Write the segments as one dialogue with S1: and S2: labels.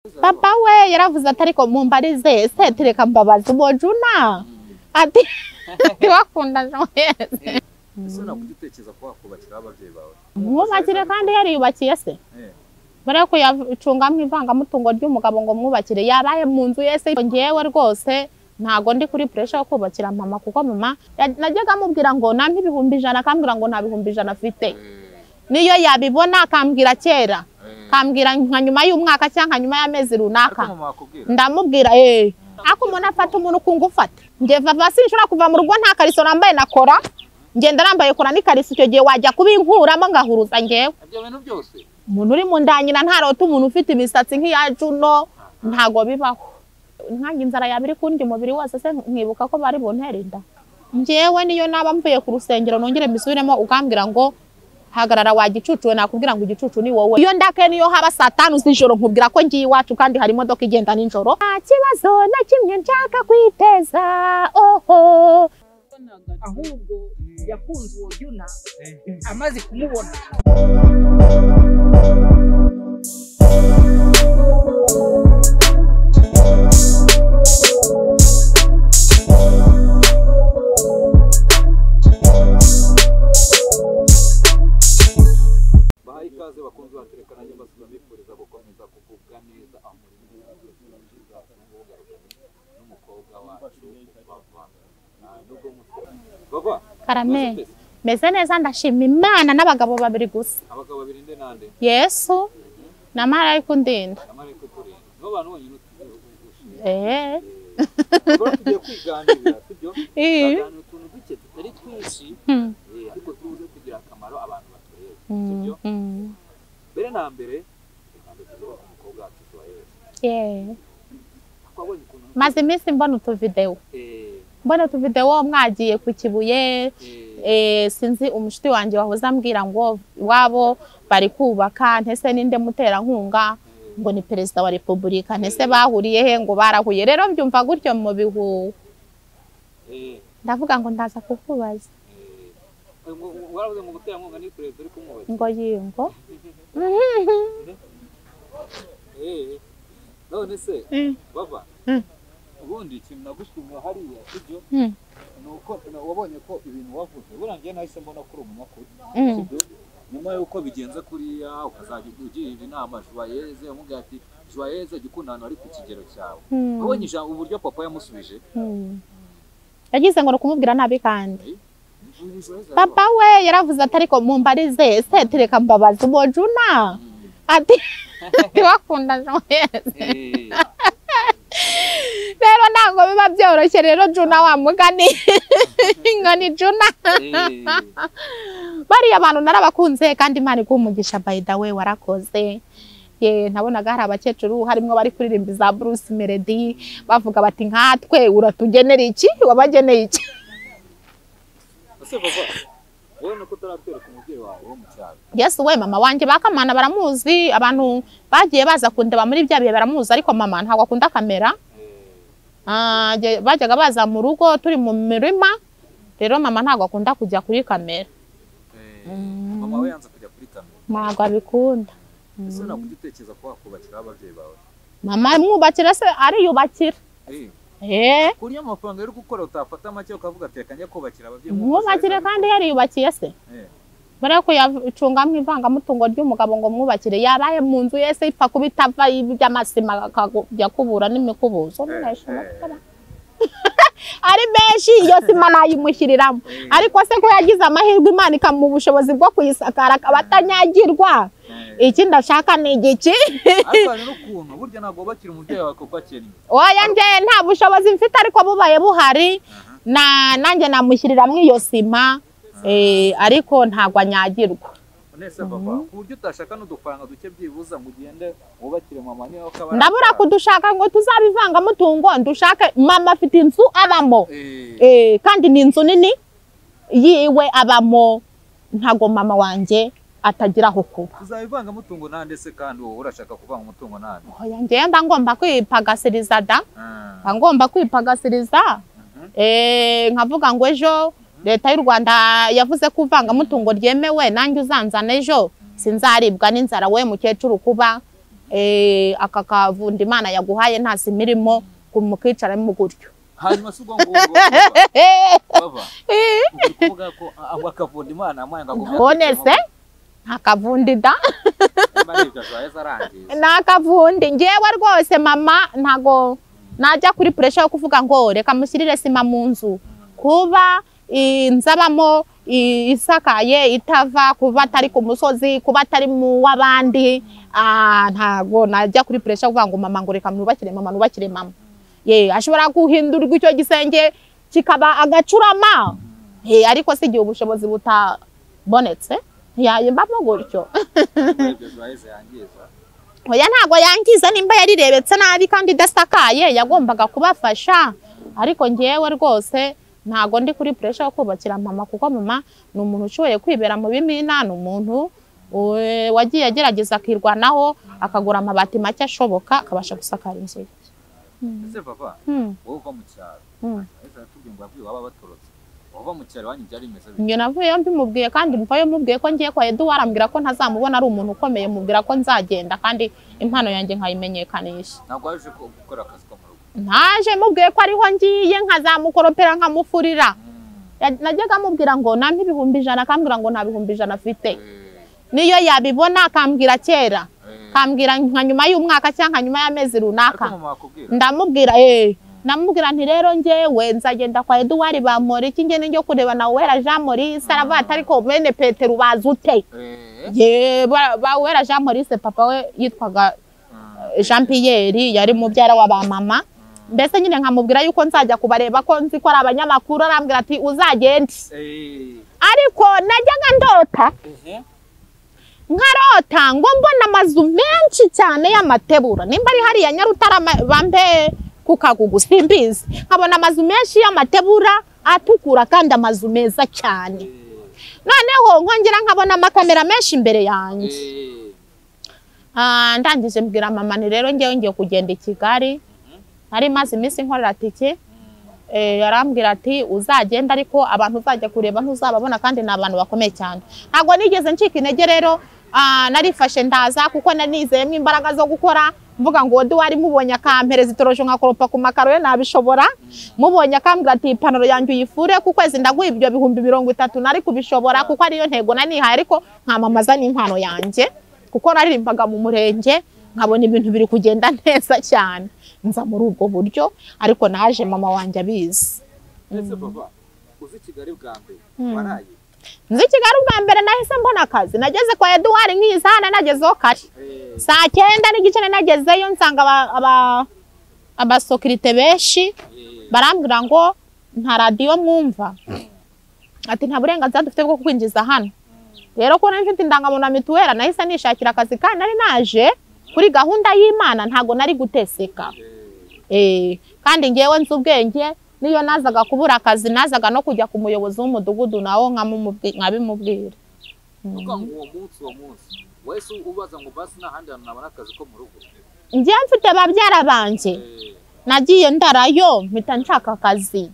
S1: Papa we yaravuze atari ko mumbarize se tereka mbabaza umojuna ati wakunda Joyce
S2: ese nakugitekeza ko wakubakira abavyeyi bawe
S1: mwubakire kandi yari yubakiye se bare ko yacungamwe ivangamutungo ry'umugabo ngo mwubakire yabaye mu nzu yese ngewe rwose ntago ndi kuri pressure yo kubakira mama kuko mama najyaga mubwira ngo nampi 100 akambwira ngo nta 100 afite niyo yabibona akambwira kera kambwira nka nyuma y'umwaka cyangwa nyuma y'amezi runaka ndamubwira ako umuntu afata umuntu kungufata ngeva basi nshobora kuva mu rugo nta kariso nambaye nakora ngenda nambaye kora ni kariso icyo gihe wajya kubinkuramo ngahuruza ngewe
S2: ibyo bintu byose
S1: umuntu uri mu ndanyina ntarota umuntu ufite imisatsi nk'iya Juno ntago bibaho nkange inzara yabiri kundi umubiri wose se nkibuka ko bari bunterinda ngewe niyo naba mvuye ku rusengero nongere mbisubiremo ukambwira ngo hagarara wagicucuwe nakubwira ngo igicucu ni wowe iyo ndake niyo haba saa 5 z'ijoro nkubwira ko ngiye iwacu kandi hari imodoka igenda ninjoro nta kibazo na kimwe nshaka kwiteza
S3: ahubwo yakunze uwo Juna amaze kumubona
S2: ikaze bakunze baterekana nyuma bifuriza gukomeza kugubwa neza amuri n'umukobwa wacu bava
S1: karame meze neza ndashima Imana n'abagabo babiri gusa
S2: abagabo babiri nde nande
S1: Yesu na Marayika undinda
S2: no bantu bonyine tugiye kwiganira sibyo bagana utuntu duke tutari twinshi ariko tuze kugira akamaro abantu sibyo bere na mbere umukobwa wacu Joyce
S1: maze iminsi mbona utuvideo mwagiye ku Kibuye sinzi umushiti wanje wahoze ambwira ngo wabo bari kubaka ntese ninde mutera nkunga ngo ni perezida wa Republika ntese bahuriye he ngo barahuye rero mbyumva gutyo mu bihu ndavuga ngo ndaza kukubaza
S2: waravuze ngo gutera nkunga ni perezida uri kumubaza
S1: ngo yingo
S2: none se bava ubundi ikintu nagushimira hariya sibyo nuko wabonye ko ibintu wavuze burangiye nahise mbona ko uri umunyakuri sibyo nyuma yuko bigenze kuriya ukazajya ugirira inama Joyce umubwira ati Joyce gikundana ari ku kigero cyawe ubonye uburyo papa yamusubije
S1: yagize ngo kumubwira nabi kandi papa we yaravuze atari ko mumbarize se tereka mbabaza umojuna ati wakunda Joyce rero ntabwo biba byoroshye rero Juna wa mugani ngo ni Juna bariya abantu narabakunze kandi Imana igumugisha by the way warakoze nabonaga hari abakecuru harimo bari kuririmba za Bruce Melody bavuga bati nkatwe uratugenera iki wabageneye iki Yes we mama wanje bakamana baramuzi abantu bagiye baza kundeba muri bya bihe baramuzi ariko mama ntago akunda kamera bajyaga baza mu rugo turi mu mirima rero mama ntago akunda kujya kuri kamera
S2: mama we yanze kujya kuri kamera
S1: ntago abikunda
S2: ese nakugitekeza ko wakubakira abavyeyi bawe
S1: mama mwubakira se ari yubakira
S2: kuriya amafaranga yo gukora utafata make ukavuga ati kanya kubakira abavyeyi
S1: mwubakire kandi yari yubakiye se bare ko yacungamwe ivangamutungo ry'umugabo ngo mwubakire yabaye mu nzu yese ipfa kubitava by'amasima akajya kubura n'imikubuzo ari benshi iyo sima nayimushyiriramo ariko se ko yagize amahirwe Imana ikamu ubushobozi bwo kuyisakara abatanyagirwa iki ndashaka ni igiki
S2: akana n'ukuntu burya ntabwo bakira umubyeyi wawe kubakira
S1: oya nje nta bushobozi mfite ariko bubaye buhari nanjye namushyiriramo iyo sima ariko ntabwo anyagirwa
S2: nese baba ku buryo utashaka n'udufaranga duke byibuza ngo ugende wubakire mama niyo akaba
S1: ndabura kudushaka ngo tuzabivanga mutungo ndushake mama afite inzu abamo kandi ni inzu nini yiwe abamo ntago mama wanje atagira aho kuba
S2: tuzabivanga mutungo nande se kandi wowe urashaka kuvanga mutungo nande
S1: oya ngenda ngomba kwipagasiriza ngomba kwipagasiriza nkavuga ngo ejo Leta y'u Rwanda yavuze ko uvanga mutungo ryemewe nanjye uzanzana ejo sinzaribwa n'inzara we mukecuru kuba aka kavundi Imana yaguhaye nta simirimo kumukicara mu gutyo
S2: hanyuma sugo ngo baba kuvuga ko akavundi Imana amwe ngagumya
S1: honese akavundi da nakavundi ngewe rwose mama ntago najya kuri pressure yo kuvuga ngo reka mushyirire sima mu nzu kuba inzabamo isakaye itava kuba atari ku musozi kuba atari mu wabandi ntago najya kuri pressure kuvuga ngo mama ngo reka nubakire mama ashobora guhindurirwa icyo gisenge kikaba agacurama ariko si igihe ubushobozi butabonetse yayembamo gutyo oya ntago yangiza nimba yarirebetse nabi kandi idasakaye yagombaga kubafasha ariko ngewe rwose ntago ndi kuri pressure yo kubakira mama kuko mama ni umuntu ushoboye kwibera mu bimina ni umuntu wagiye agerageza akirwanaho akagura amabati make ashoboka akabasha gusakara inzu
S2: ese papa wowe uva mu cyaro ese tubwiye ngo avuye waba batorotse wava mu cyaro wanyu byari imeze
S1: nge navuye mbimubwiye kandi mvayo mubwiye ko ngiye kwa Edouard ambwira ko ntazamubona ari umuntu ukomeye mubwira ko nzagenda kandi impano yanjye nkayimenyekanisha
S2: ntabwo waje gukora akazi ko mu rugo
S1: ntaje mubwiye ko ariho ngiye nkazamukoropera nkamufurira najyaga mubwira ngo nampe 100 akambwira ngo nta 100 afite niyo yabibona akambwira kera kambwira nka nyuma y'umwaka cyangwa nyuma y'amezi runaka ndamubwira namubwira nti rero ngewe nzagenda kwa Edouard bamora iki ngene njyo kureba na Uwera Jean Maurice aravata ariko bene Petero bazute ba Uwera Jean Maurice papa we yitwaga Jean Pierre yari mubyara wa ba mama mbese nyine nkamubwira yuko nzajya kubareba ko nzi ko ari abanyamakuru arambwira ati uzagende ariko najyaga ndota nkarota ngo mbona amazu menshi cyane y'amatebura nimba ari hari ya Nyarutarama bambe kukagugu simbizi nkabona amazu menshi y'amatebura atukura kandi amazu meza cyane noneho nkongera nkabona amakamera menshi imbere yanjye ndangije mbwira mama ni rero ngiye kugenda i Kigali hari maze iminsi nkorera tike yarambwira ati uzagenda ariko abantu uzajya kureba ntuzababona kandi ni abantu bakomeye cyane ntago nigeze ncika intege rero narifashe ndaza kuko nanizeyemo imbaraga zo gukora mvuga ngo Edouard mubonye akampereza itorojo nkakoropa ku makaro ye nabishobora mubonye akambwira ati ipantaro yanjye uyifure ku kwezi ndaguha ibyo 30 nari kubishobora kuko ariyo ntego nanihaye ariko nkamamaza n'impano yanjye kuko naririmbaga mu murenge nkabona ibintu biri kugenda neza cyane nza muri ubwo buryo ariko naje mama wanjye abizi
S2: ese baba uzi Kigali bwa mbere waraye
S1: nzi Kigali bwa mbere nahise mbona akazi nageze kwa Edouard nkizana nagezeho kare saa 9 n'igice nagezeyo nsanga abasokirite benshi barambwira ngo nta radio mwumva ati nta burenganzira dufite bwo kwinjiza hano rero ko nari mfite indangamuntu na mituwera nahise nishakira akazi kandi nari naje kuri gahunda y'Imana ntago nari guteseka kandi ngewe nzi ubwenge niyo nazaga kubura akazi nazaga no kujya ku muyobozi w'umudugudu nawo nkabimubwira
S2: uvuga ngo uwo munsi wese ubaza ngo basi nahandi nabona akazi ko mu rugo
S1: ngiye mfite babyara banje nagiye ndarayo mpita nshaka akazi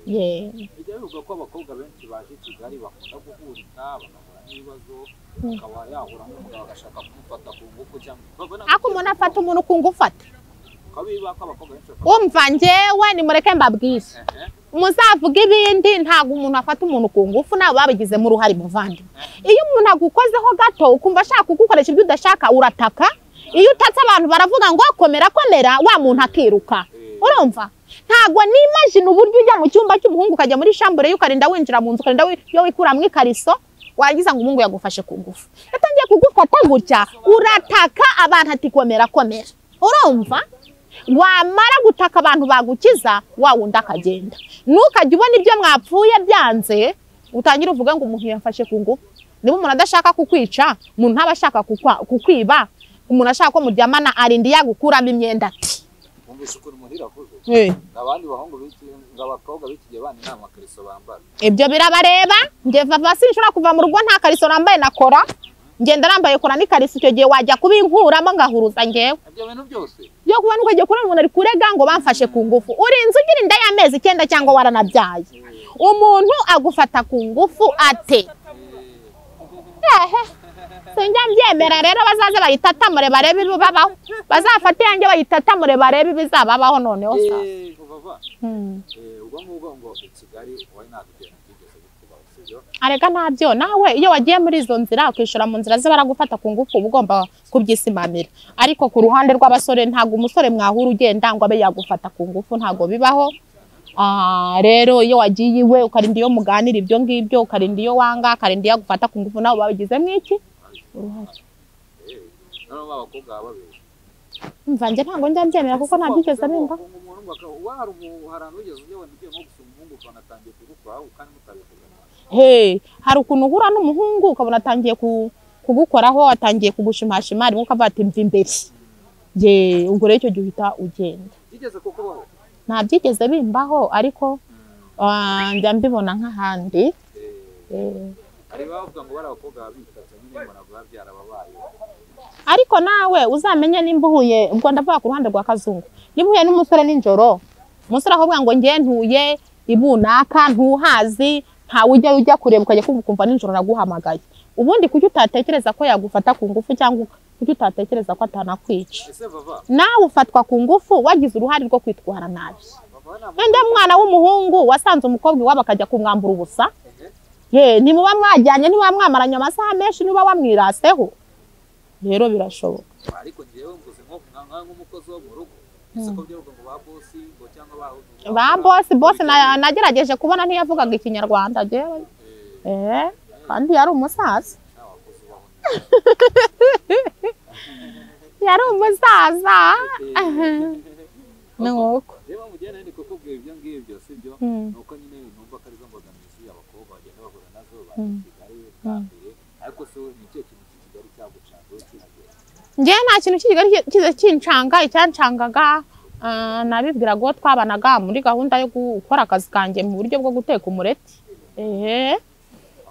S2: bijya bivuga ko abakobwa benshi baje Kigali bakunda guhurika bagahura n'ibibazo akaba yahura n'umugabo agashaka kumufata ku ngufu cyangwa
S1: ako umuntu afata umuntu ku ngufu ate umva ngewe nimureke mbabwire muzavuga ibindi ntago umuntu afata umuntu ku ngufu nabo babigizemo uruhare muvandi iyo umuntu agukozeho gato ukumva ashaka kugukoresha ibyo udashaka urataka iyo utatse abantu baravuga ngo komera wa muntu akiruka urumva ntago nimagine uburyo ujya mu cyumba cy'umuhungu ukajya muri chambre y'ukarinda winjira mu nzu ukarinda yo wikuramwe ikariso wagiza ngo umuhungu yagufashe ku ngufu yatangiye kugufata gutya urataka abantu ati komera urumva wamara gutaka abantu bagukiza wawunda akagenda nukajya ubona ibyo mwapfuye byanze utangira uvuga ngo umuntu yafashe ku ngufu niba umuntu adashaka kukwica umuntu ntaba ashaka kukwiba umuntu ashaka ko muryamana arindi yagukuramo imyenda ati
S2: umvise ukuntu muhira avuze abandi bahungu abakobwa bikigiye bana nta makariso bambara
S1: ibyo birabareba nge vava sinshobora kuva mu rugo nta kariso nambaye nakora ngenda nambaye kora n'ikariso icyo gihe wajya kubinkuramo ngahuruza ngewe
S2: ibyo bintu byose
S1: yo kubona ukajya kuri umuntu ari kurega ngo bamfashe ku ngufu urinze ugira inda y'amezi 9 cyangwa waranabyaye umuntu agufata ku ngufu ate sinjya mbyemera rero bazaze bayitatamure barebe ibibabaho bazafate yanjye bayitatamure barebe ibizababaho noneho sa
S2: ubwo ngubwo ngo i Kigali wowe ntabwo byigeze bikubaho sibyo
S1: arega ntabyo nawe iyo wagiye muri izo nzira ukishura mu nzira ze baragufata ku ngufu uba ugomba kubyisimanira ariko ku ruhande rw'abasore ntabwo umusore mwahura ugenda ngo abe yagufata ku ngufu ntabwo bibaho. Rero iyo wagiye iwe ukarinda iyo muganira ibyo ngibyo ukarinda iyo wanga ukarinda iyo gufata ku ngufu nawe babigizemo iki uruhare.
S2: Nabo abakobwa babiri
S1: Mva njye ntabwo njya mbyemera kuko ntabyigeze bimba. Hari ukuntu uhura n'umuhungu ukabona atangiye kugukoraho atangiye kugushimashima rimwe ukavuga ati mva imbere. Ubwo rero icyo gihe uhita ugenda. Nta byigeze bimbaho ariko njya mbibona nk'ahandi. Ariko nawe uzamenye nimba uhuye ubwo ndavuga ku ruhande rwa kazungu nimba uhuye n'umusore ninjoro umusore avuga ngo ngiye ntuye ibunaka ntuhazi ntawe ujya kureba ukajya kumva ninjoro naguhamagaye ubundi kuki utatekereza ko yagufata ku ngufu cyangwa kuki utatekereza ko atanakwica nawe ufatwa ku ngufu wagize uruhare rwo kwitwara nabi. Wenda mwana w'umuhungu wasanze umukobwa iwabo akajya kumwambura ubusa nimuba mwajyanye niba mwamaranye amasaha menshi niba wamwiraseho rero birashoboka.
S2: Ariko ngiyewe mvuze nk'umukozi wo mu rugo isoko by'urugo ngo ba bosi ngo cyangwa
S1: bosi nagerageje kubona ntiyavugaga ikinyarwanda jewe kandi yari umusaza yari umusaza nuko
S2: reba mugenda ndi kukubwira ibyo ngibyo sibyo nuko nyine numva ko ari zo mbogamizi abakobwa bagenda bahura nazo Kigali kandi ariko se ni cyo kintu Kigali cyagucanze
S1: njye nta kintu kiza kincanga icyancangaga nabibwira ngo twabanaga muri gahunda yo gukora akazi kanjye mu buryo bwo guteka umureti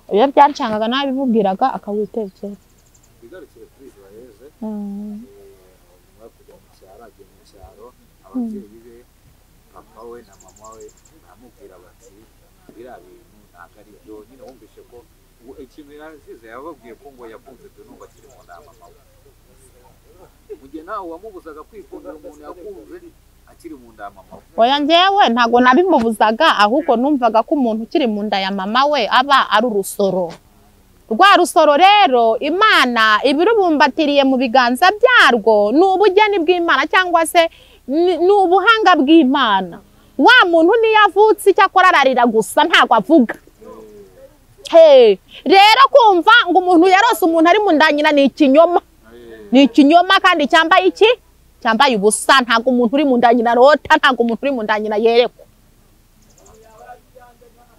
S1: iyo byancangaga nabibubwiraga akawitekera
S2: bigarukire kuri Israel kujya mu cyaro agiye mu cyaro ababyeyi be papa we na mama we baramubwira bati biriya bintu ntabwo ari byo nyine wumvishe ko ikintu yasize yababwiye ko ngo yakunze tunumva kiri mu nda mama we mu gihe nawe wamubuzaga kwikundira umuntu yakunze akiri mu nda ya mama we.
S1: Oya njyewe ntabwo nabimubuzaga ahubwo numvaga ko umuntu ukiri mu nda ya mama we aba ari urusoro. Rwa rusoro rero Imana ibirubumbatiriye mu biganza byarwo ni ubugeni bw'Imana cyangwa se ni ubuhanga bw'Imana. Wa muntu niyavutse cyakora ararira gusa ntabwo avuga. Rero kumva ngo umuntu yarose umuntu ari mu nda nyina ni ikinyoma. Ni ikinyoma kandi cyambaye iki? Cyambaye ubusa ntabwo umuntu uri mu nda nyina rota ntabwo umuntu uri mu nda nyina yerekwa.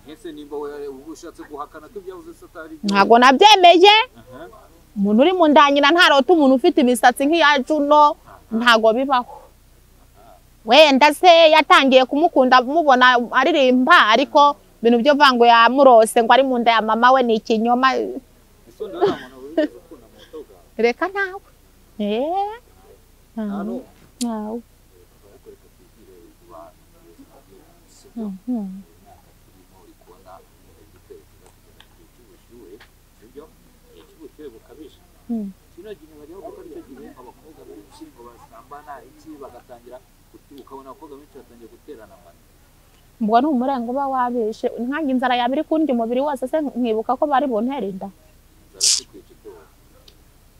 S2: Ese nimba ubushatse guhakana ko ibyavuze satari
S1: ntabwo nabyemeye. Umuntu uri mu nda nyina ntarota umuntu ufite imisatsi nk'iya Juno ntabwo bibaho. Wenda se yatangiye kumukunda mubona aririmba ariko ibintu byo vango yamurose ngo ari mu nda ya mama we ni ikinyoma. Reka nawe nawe mbwa ni umurengo uba wabeshe nkange inzara yabiri kundya umubiri wose se nkibuka ko bari buntere inda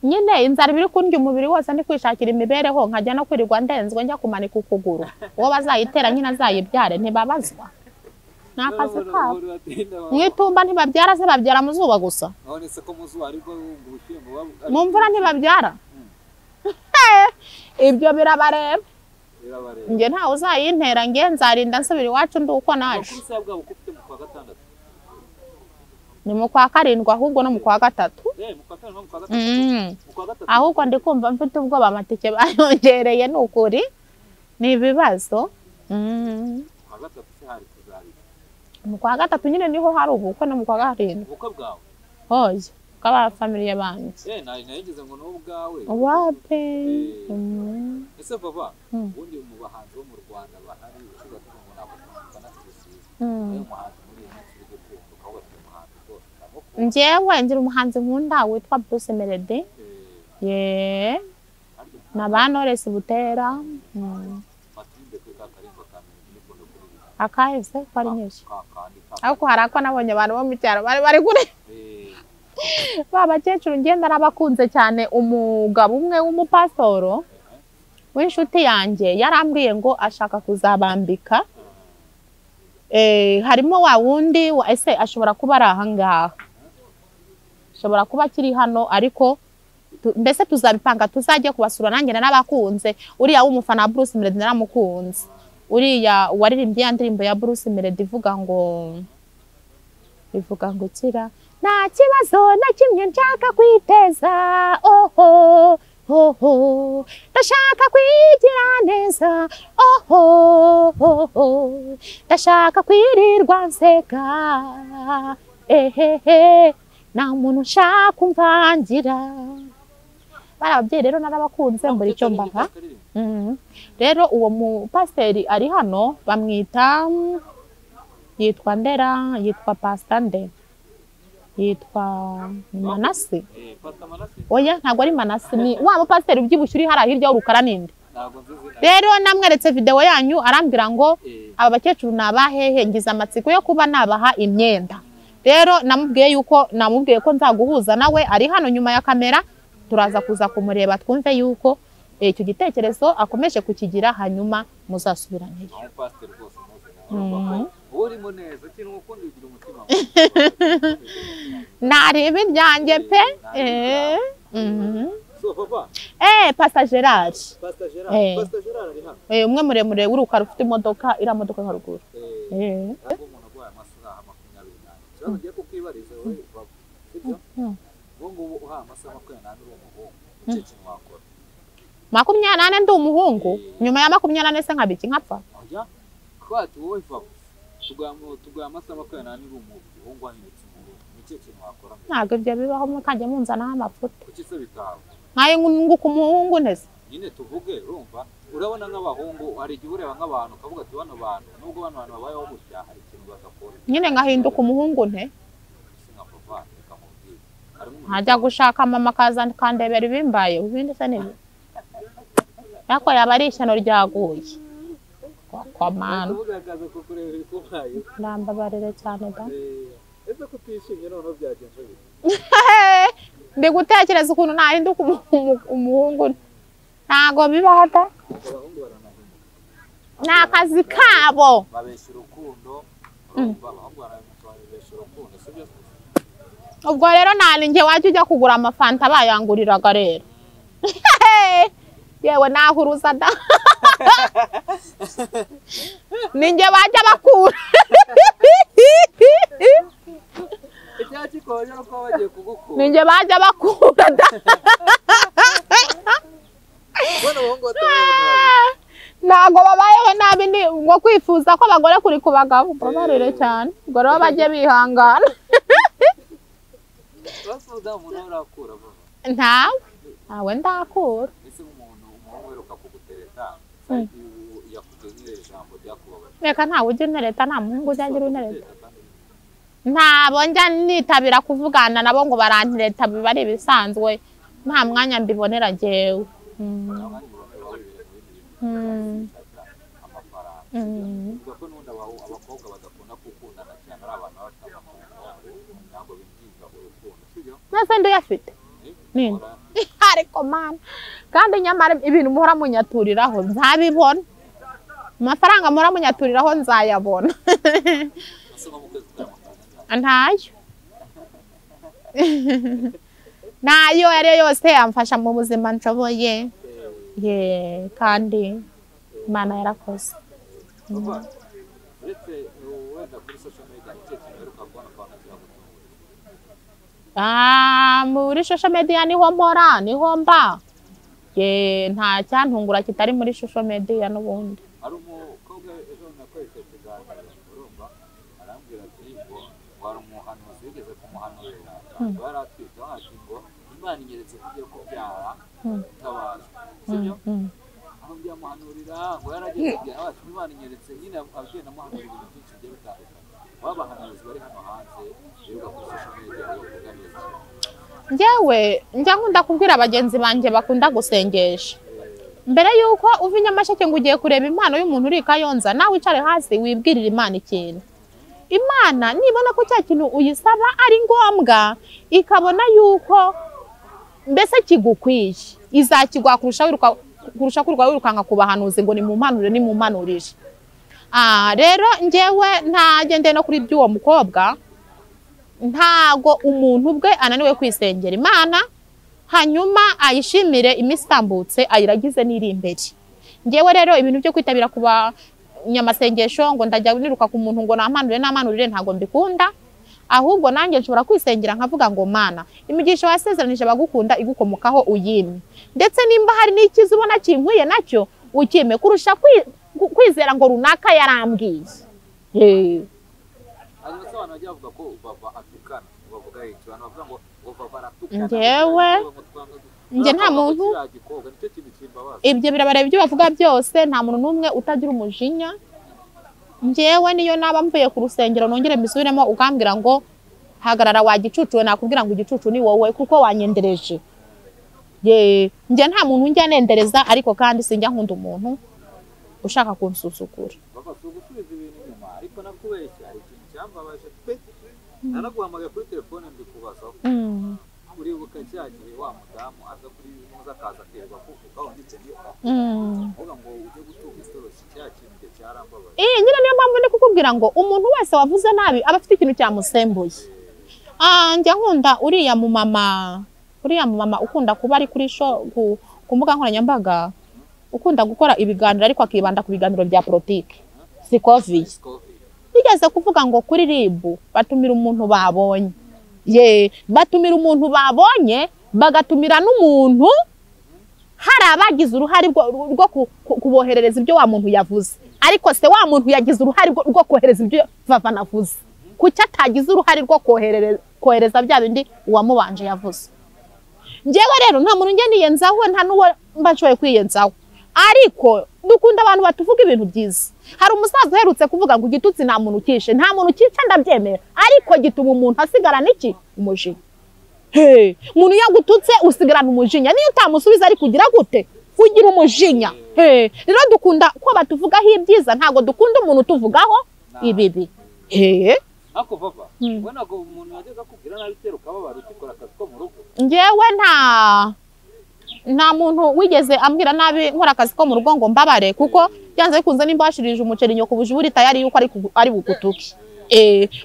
S1: nyine inzara ibiri kundya umubiri wose ndi kwishakira imibereho nkajya no kwirirwa ndenzwe njya kumanika ukuguru uwo bazayitera nyine azayibyare ntibabazwa n'akazi kabo mwitumba ntibabyara se babyara mu zuba gusa mu mvura ntibabyara ibyo birabareba nge ntawe uzayintera nge nzarinda nsubira iwacu ndi uko naje ni mu kwa karindwi ahubwo no mu kwa gatatu ahubwo ndi kumva mfite ubwoba amatike bayongereye ni ukuri ni ibibazo mu kwa gatatu nyine niho hari ubukwe no mu kwa karindwi hoya kaba family banjye
S2: nayigize ngo no ubwawe
S1: wape
S2: ese baba ubundi mu bahanzi bo mu Rwanda bahari ucuga ngo nabo banafite umuhanzi muri iyi minsi uri gukunda ukaba umuhanzi rwose
S1: njyewe ngira umuhanzi nkunda witwa Bruce Melody ye na ba Knowless Butera akahise kwari nyinshi ariko harako nabonye abantu bo mu cyaro bari kure babakecuru ngenda arabakunze cyane umugabo umwe w'umupasitoro w'inshuti yanjye yarambwiye ngo ashaka kuzabambika harimo wa wundi ese ashobora kuba ari ahangaha ashobora kuba kiri hano ariko mbese tuzabipanga tuzajye kubasura nanjye n'abakunze uriya w'umufana Bruce Melody naramukunze uriya waririmbye ya ndirimbo ya Bruce Melody ivuga ngo kira nta kibazo na kimwe nshaka kwiteza ndashaka kwigira neza ndashaka kwirirwa nseka nta muntu nshaka kumvangira bari ababyeyi rero narabakunze mbura icyo mbaha rero uwo mupasiteri ari hano bamwita yitwa Ndera yitwa Pastor Nde yitwa Manase oya ntago ari Manase ni wa mupasiteri ubyibushye uri hara hirya y'urukara ninde rero namweretse video yanyu arambwira ngo aba bakecuru nabahehe ngize amatsiko yo kuba nabaha imyenda rero namubwiye ko nzaguhuza nawe ari hano nyuma ya kamera turaza kuza kumureba twumve yuko icyo gitekerezo akomeje kukigira hanyuma muzasubirane
S2: urimo neza kintu ukunda ugira umutima
S1: narebe byanjye pe
S2: so papa
S1: Pastor Gerard
S2: ari hano
S1: umwe muremure w'urukara ufite imodoka iramodoka haruguru
S2: umuntu agwaye amasaha 28 cyo ngiye kukwibariza wowe sibyo ngo uha amasaha 28 uri umuhungu icyo kintu wakora
S1: 28 ndi umuhungu nyuma ya 28 se nkabiki nkapfa
S2: oya kwati wowe papa tugwa amasaha 28 uri umuhungu ahindutse umuhungu icyo kintu wakora
S1: ntabwo ibyo bibaho mukajye munzanaho amafoto
S2: kuki se bitawe
S1: nkaye nguko umuhungu nese
S2: nyine tuvuge urumva urabona nk'abahungu hari igihe ureba nk'abantu ukavuga ati bano bantu nubwo bano bantu babayeho gutya hari ikintu badakora
S1: nyine ngahinduka umuhungu nte nkajya gushaka mama akaza kandebera ibimbaye ubindi se nibi yako yaba ari ishyano ryaguye kwa mana ndambabarire cyane da
S2: ese kutishimye noneho byagenze bite
S1: ndi gutekereza ukuntu nahinduka umuhungu ntago bibaho da
S2: abahungu baranahinduka
S1: ni akazi kabo
S2: babeshya urukundo urumva abahungu barabeshya urukundo sibyo
S1: ubwo rero ninjye wajya ujya kugura amafanta bayanguriraga rero yewe nahuruza da ninjye bajya bakura ninjye bajya bakura da ntago babayeho nabi ni ngo kwifuza ko abagore kuri ku bagabo babarire cyane ubwo rero bajye bihangana ntawe ndakura reka ntawe ujya unereta nta muhungu ujya agira unereta ntabo njya nitabira kuvugana nabo ngo barantereta biba ari ibisanzwe nta mwanya mbibonera njyewe nase nduyafite ninde ariko mana kandi nyamara ibintu muhora munyaturiraho nzabibona amafaranga muhora munyaturiraho nzayabona ntayo nayo ariyo yose amfasha mu buzima nshoboye ye kandi Imana yarakoze muri social media niho mpora niho mba ye nta cyantungura kitari muri social media n'ubundi
S2: ari umukobwa ejo nakoresheje ikiganiro urumva arambwira ati ngo wari umuhanuzi wigeze kumuhanurira baratwita ati ngo Imana inyeretse kugiye kubyara utabaza sibyo aho byamuhanurira ngo yarageze kugira ati Imana inyeretse nyine abwiye namuhanurira ibintu byinshi bigiye bitandukanye w'abahanuzi bari hano hanze biruka kuri social media bavuga neza
S1: njyewe njya nkunda kubwira abagenzi banjye bakunda gusengesha mbere yuko uva i Nyamasheke ngo ugiye kureba impano y'umuntu uri i Kayonza nawe wicare hasi wibwirira Imana ikintu. Imana nibona ko cya kintu uyisaba ari ngombwa ikabona yuko mbese kigukwiye izakigwa kurusha kurwa wirukanka ku bahanuzi ngo ni mu mpanurire. Rero njyewe ntagende no kuri by'uwo mukobwa ntago umuntu bwe ananiwe kwisengera Imana hanyuma ayishimire imisambutse ayiragize n'iri imbere. Njyewe rero ibintu byo kwitabira kuba nyamasengesho ngo ndajya niruka ku muntu ngo namanurire ntago mbikunda, ahubwo nanjye nshobora kwisengera nkavuga ngo Mana imigisha wasezeranije bagukunda igukomokaho uyimye, ndetse nimba hari n'ikizi ubona kinkwiye nacyo ukime kurusha kwizera ngo runaka yarambwiye.
S2: hanyuma se abantu bajya bavuga ko Vava atukana bavuga iki abantu bavuga ngo Vava aratukana
S1: njye nta muntu ibyo birabareba ibyo bavuga byose, nta muntu n'umwe utagira umujinya. Njyewe niyo naba mvuye ku rusengero nongere mbisubiremo ukambwira ngo hagarara wagicucuwe, nakubwira ngo igicucu ni wowe kuko wanyendereje. Njye nta muntu njya nendereza, ariko kandi sinjya nkunda umuntu ushaka kunsusukura.
S2: gusubiza ibintu inyuma ariko nakubeshya hari ikintu cyambabaje pe naraguhamagaye kuri telefone mbikubazaho uribuka cya gihe wa mudamu aza kuri muza akaza aterwa kuvugaho ndetse uvuga ngo ujye gutunga isorosi cya kintu cyarambabaje.
S1: Nyine niyo mpamvu ndi kukubwira ngo umuntu wese wavuze nabi aba afite ikintu cyamusembuye. Njya nkunda uriya mu mama ukunda kuba ari kuri ku mbuga nkoranyambaga ukunda gukora ibiganiro ariko akibanda ku biganiro bya politiki Sikovi. Bigeze kuvuga ngo kuri RIB batumira umuntu babonye. Batumira umuntu babonye bagatumira n'umuntu hari abagize uruhare rwo kuboherereza ibyo wa muntu yavuze, ariko se wa muntu yagize uruhare rwo kohereza ibyo Vava navuze, kuki atagize uruhare rwo kohereza bya bindi uwamubanje yavuze. Njyewe rero nta muntu njye niyenzaho, nta n'uwo mbashoboye kwiyenzaho, ariko dukunda abantu batuvuga ibintu byiza. Hari umusaza uherutse kuvuga ngo igitutsi nta muntu ukishe, nta muntu ukica ndabyemera, ariko gituma umuntu asigarana iki? Umujinya. Umuntu yagututse usigarana umujinya, niyo utamusubiza ari kugira gute kugira umujinya. Rero dukunda ko batuvugaho ibyiza, ntago dukunda umuntu tuvugaho ibibi.
S2: Ako Vava ubona ngo umuntu yajyaga kubwira nabi tero ukababara ukikora akazi ko mu rugo.
S1: Njyewe nta muntu wigeze ambwira nabi nkora akazi ko mu rugo ngo mbabare, kuko byanze bikunze nimba washirije umuceri nyoko bujuri tayari yuko ari bugutuke.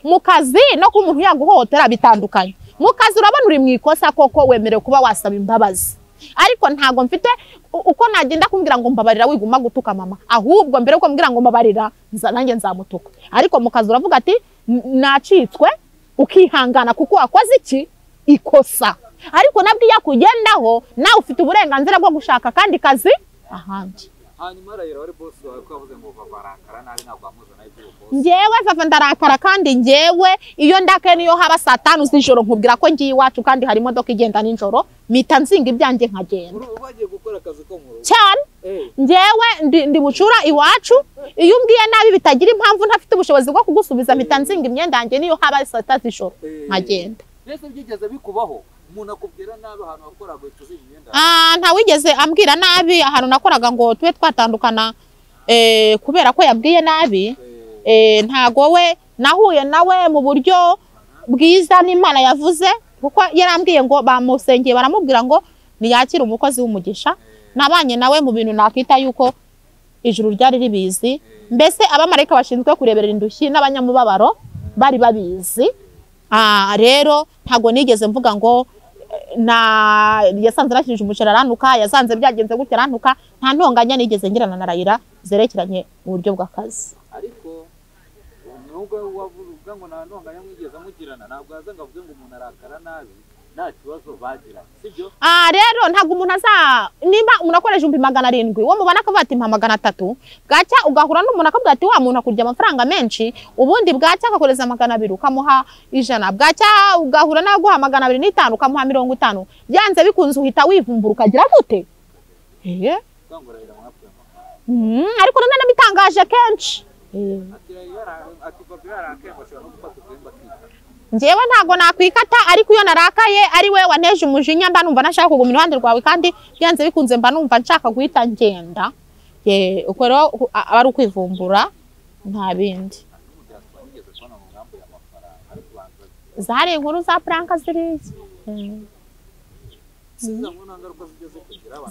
S1: Mu kazi no ku muntu yaguhohotera bitandukanye. Mu kazi urabona uri mu ikosa koko wemerewe kuba wasaba imbabazi, ariko ntago mfite uko nagenda kumbwira ngo mbabarira wiguma gutuka mama, ahubwo mbere uko mbwira ngo mbabarira nanjye nzamutuka. Ariko mu kazi uravuga ati nacitswe ukihangana kuko wakoze iki? Ikosa. Ariko nabwo yakugendaho nawe ufite uburenganzira bwo gushaka kandi kazi ahandi.
S2: Hanyuma rero wari boss wawe ko yavuze ngo Vava arakara nabi ntabwo amuzana ibyo boss.
S1: Njyewe Vava ndarakara, kandi njyewe iyo ndake niyo haba saa 5 z'ijoro nkubwira ko ngiye iwacu kandi hari imodoka igenda ninjoro mita nzinga ibyanjye nkagenda.
S2: Ubagiye gukora akazi ko mu rugo
S1: cyane. Njyewe ndi bucura iwacu, iyo umbwiye nabi bitagira impamvu ntafite ubushobozi bwo kugusubiza mita nzinga imyenda yanjye niyo haba saa 5 z'ijoro nkagenda.
S2: Mbese byigeze bikubaho umuntu akubwira nabi ahantu wakoraga tuzi imyenda?
S1: Nta wigeze ambwira nabi ahantu nakoraga ngo tube twatandukana kubera ko yabwiye nabi. Ntago we nahuye nawe mu buryo bwiza n'Imana yavuze, kuko yarambwiye ngo bamusengeye baramubwira ngo niyakira umukozi w'umugisha. Nabanye nawe mu bintu nakita yuko ijuru ryari ribizi, mbese abamarayika bashinzwe kureberera indushyi n'abanyamubabaro bari babizi. Rero ntago nigeze mvuga ngo yasanze nakirije umuceri arantuka, yasanze byagenze gutya arantuka. Nta ntonganya nigeze ngirana na Rayira zerekeranye mu buryo bw'akazi.
S2: Ariko nubwo wavuga ngo nta ntonganya mwigeze mugirana, ntabwo yaza ngo avuge ngo umuntu arakara nabi nta kibazo bagira, sibyo?
S1: Rero ntabwo umuntu nimba umuntu akoresha 700 wo mubana akavuga ati 300, bwacya ugahura n'umuntu akavuga ati wa muntu akurya amafaranga menshi, ubundi bwacya akakoreza 200 ukamuha 100, bwacya ugahura naguha 205 ukamuha 50. Byanze bikunze uhita wivumbura ukagira gute? Ariko none bitangaje kenshi
S2: ati papa yarakaye bashobora no gufata ukwemba kwita
S1: njyewe ntago nakwikata ariko iyo narakaye ari we waneje umujinya mba numva nashaka kuguma iruhande rwawe kandi byanze bikunze mba numva nshaka guhita ngenda uko rero ari ukwivumbura nta bindi zari inkuru za pranka ziriya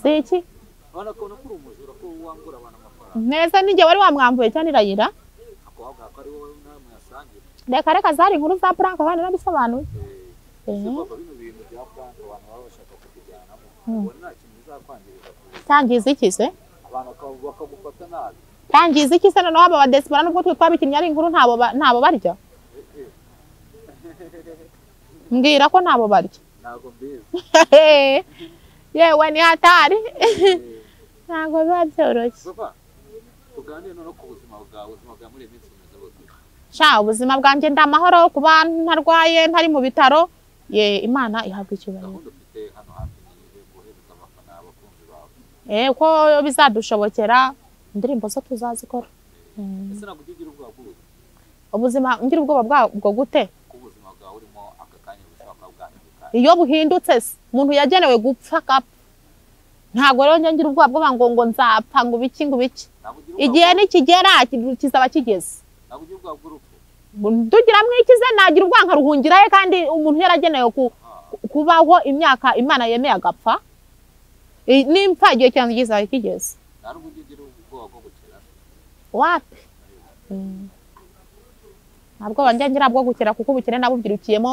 S1: ziki neza ninjye wari wamwambuye cyane irayira reka zari inkuru za pranka kandi nabisobanuye tangiza iki se tangiza iki se noneho aba badesipora nubwo twe twabikinnye ari inkuru ntabo barya mbwira ko ntabo barya
S2: ntago mbizi
S1: yewe ni hatari ntago biba byoroshye
S2: tuganire no ku buzima bwawe muri iminsi meze bose
S1: sha ubuzima bwanjye ndamahoro kuba ntarwaye ntari mu bitaro Imana ihabwa icyubahiro ko bizadushobokera indirimbo zo tuzazikora
S2: ese ntabwo ugira ubwoba bw'ubuzima
S1: ubuzima ngira ubwoba bwo gute
S2: ku buzima bwawe urimo aka kanya bushaka bwanduka
S1: iyo buhindutse umuntu yagenewe gupfa kapfa ntago rero ngira ubwoba ngo nzapfa ngo biki igihe nikigera kizaba kigeze
S2: ntabwo ugira ubwoba bw'urupfu
S1: ndugira mwikize nagira ubwanka ruhungiraye kandi umuntu yaragenewe kubaho imyaka Imana yemeye agapfa nimpfa igihe cyane kizaba kigeze
S2: ntabwo ugira ubwoba bwo gukira
S1: wapi ntabwo banjye bwo gukira kuko ubukire nabubyirukiyemo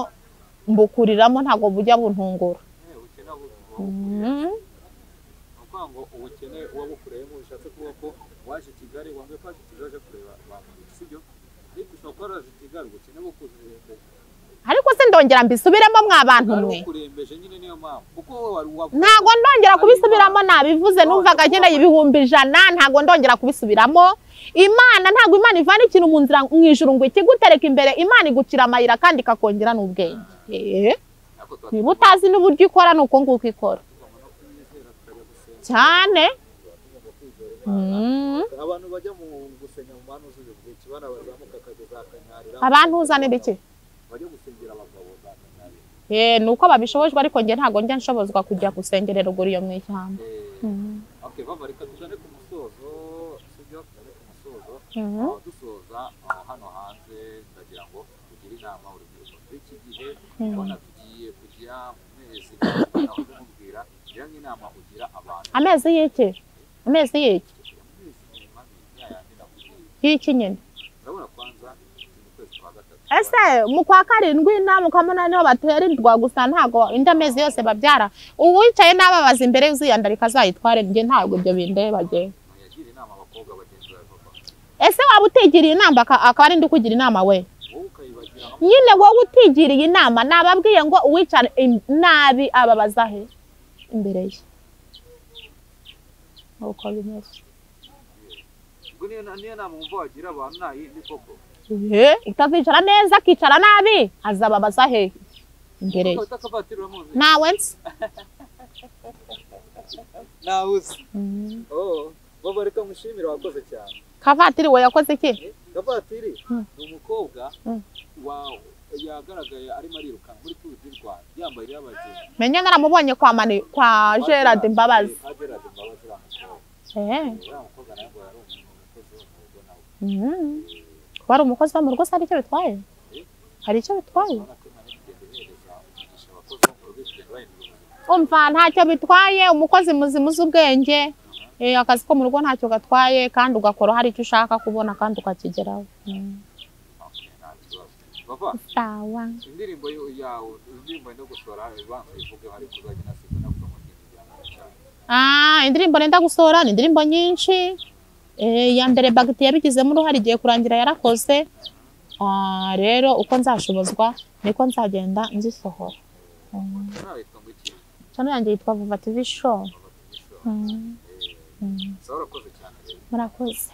S1: mbukuriramo ntago bujya buntungura
S2: ngo ubukene wabukureyemo bishatse kuba ko waje Kigali wambaye pasi Kigali kureba abantu sibyo ariko ushobora kuba Kigali ubukene bukuzirenze
S1: ariko se ndongera mbisubiremo mwabantu mwe
S2: kurembeje nyine niyo mpamvu kuko
S1: ntago ndongera kubisubiramo nabivuze numvaga agenda ibihumbi 100 ntago ndongera kubisubiramo Imana ntago Imana ivana ikintu mu nzira mu ijuru ngo ikigutereka imbere Imana igucira amayira kandi kakongera n'ubwenge niba utazi n'uburyo ikora nuko nguko ikora cyane
S2: abantu bajya mu gusenya mu manu z'ubwiki bana bazamuka kageza akanyarira
S1: abantu uzane biki
S2: bajya gusengera abagabo zakanyarira
S1: nuko babishobojwe ariko nge ntago njya nshobozwa kujya gusengera ruguru iyo mu ishyamba
S2: okay bava reka tugane ku musozo sibyo tugane ku musozo dusoza hano hanze ndagira ngo ugire inama urubyiruko iki gihe ubona tugiye kujya mezi kumubwira cyangwa inama ugira abantu
S1: amezi y'iki y'iki nyine
S2: urabona kwanza
S1: ese mu kwa karindwi na mu kwa munani niho batera indwa gusa ntago indi amezi yose babyara uwicaye n'ababaza imbere uziyandarika azayitware nge ntabwo ibyo bindeba je
S2: yagira inama abakobwa bagenzi bawe
S1: ese waba utigiriye inama akaba ari ndi kugira inama we nyine wowe utigiriye inama nababwiye ngo uwicara nabi ababaza he imbere ye uko bimeze
S2: ubwo niyo nama umva wagira abantu nayindi koko
S1: utazicara neza akicara nabi azababaza he imbere ye nawe nzi
S2: nawuzi baba reka mushimira wakoze cyane
S1: Kavatiri we yakoze iki
S2: Kavatiri ni umukobwa yagaragaye arimo ariruka muri Tour du Rwanda yambaye y'abageni
S1: menye naramubonye kwa Gerard Mbabazi wari umukozi wo mu rugo hari icyo bitwaye umva ntacyo bitwaye umukozi muzima uzi ubwenge akazi ko mu rugo ntacyo gatwaye kandi ugakora hari icyo ushaka kubona kandi ukakigeraho sawa
S2: indirimbo yawe no gusora ibanza ivuge hari kuzajya nasibona navuga mu gihe
S1: indirimbo nenda gusora ni indirimbo nyinshi ya mbere Bagiti yabigizemo uruhare igiye kurangira yarakoze rero uko nzashobozwa niko nzagenda nzisohora channel yanjye yitwa Vuba TV Show.
S2: Murakoze cyane.
S1: Murakoze.